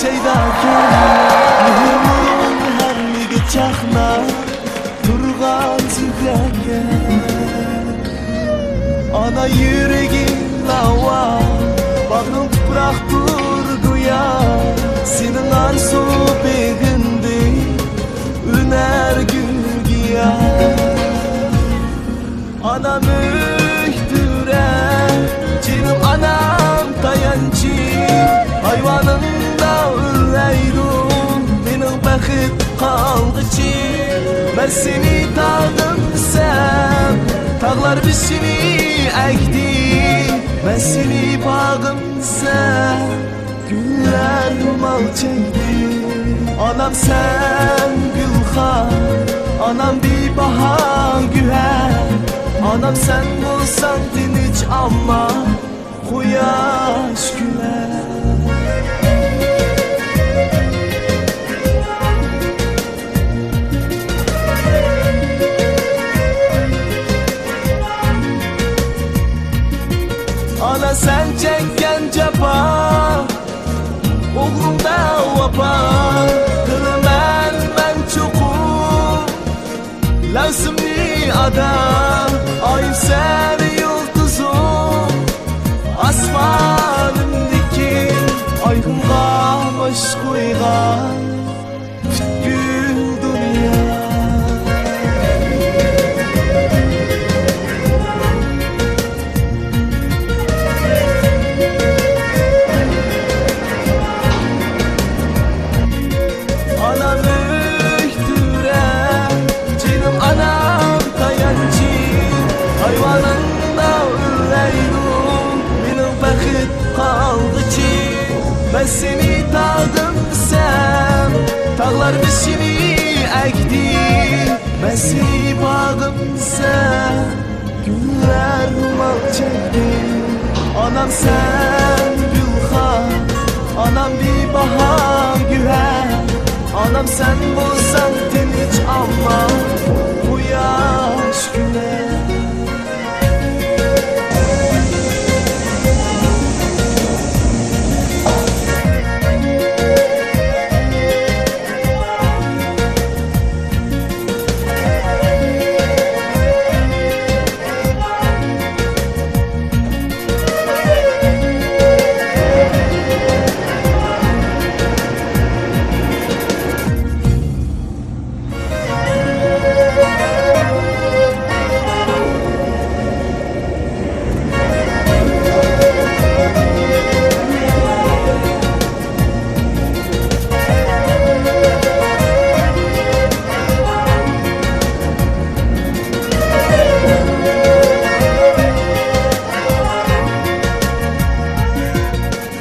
şeydaken Mühürün hemmiga çaqnab turgan tükrenge Ana yüregim lava Bağrım tuprak durguya Senin arzu begindi Üner gülgiya Anam öktüre Canım anam tayancı Hayvanımda üreyrum Benim bəxit qalğıcı Ben seni tağımsam Tağlar biçini əkdi Ben seni bağımsam Güller mal çəkdi Anam sen gülxan Anam bir bahar güher Anam sen bulsan dinç ama Quyaş güler Ana sen çekken capa Oğlum da vapa Kılmen ben çokum Lazımlı adam Ayıp sen yıldızım Asmanımdaki Aydınğa baş koygan Gül dünya Anam öktüre Canım anam tayancı Hayvanında üreyrum Benim bəxit qalğıcı Ben seni tağımsam Tağlar biçini əkdi Ben seni bağımsam Güller mal çəkdi Anam sen gülxan Anam bir bahar güher Anam sen bulsan dinç ama Bu yaş güler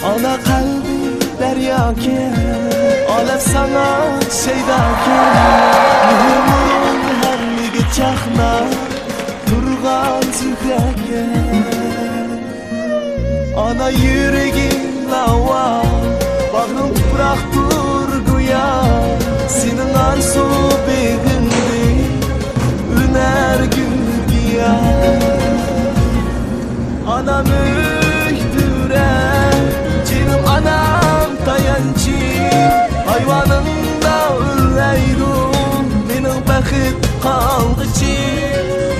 Ana kalbim deryake Alep sana şeydake Mühürün hemmiga çaqnab turgan tükrenge Ana yüregim lava Bağrım tuprak durguya Senin arzu begindi Üner gülgiya Anam öktüre Canım anam tayancı Hayvanımda üreyrum Benim bəxit qalğıcı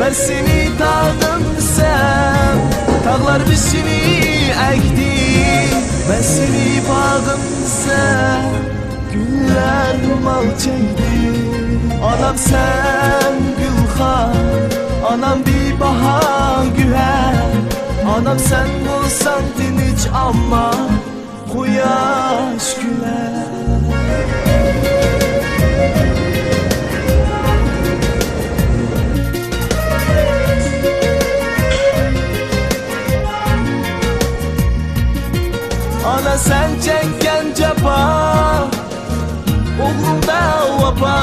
Ben seni tağımsam Tağlar biçini əkdi Ben seni bağımsam Güller mal çəkdi Anam sen gülxan Anam bir bahar güher Anam sen bulsan dinç ama Quyaş güler Ana sen çekken capa Oğlum da vapa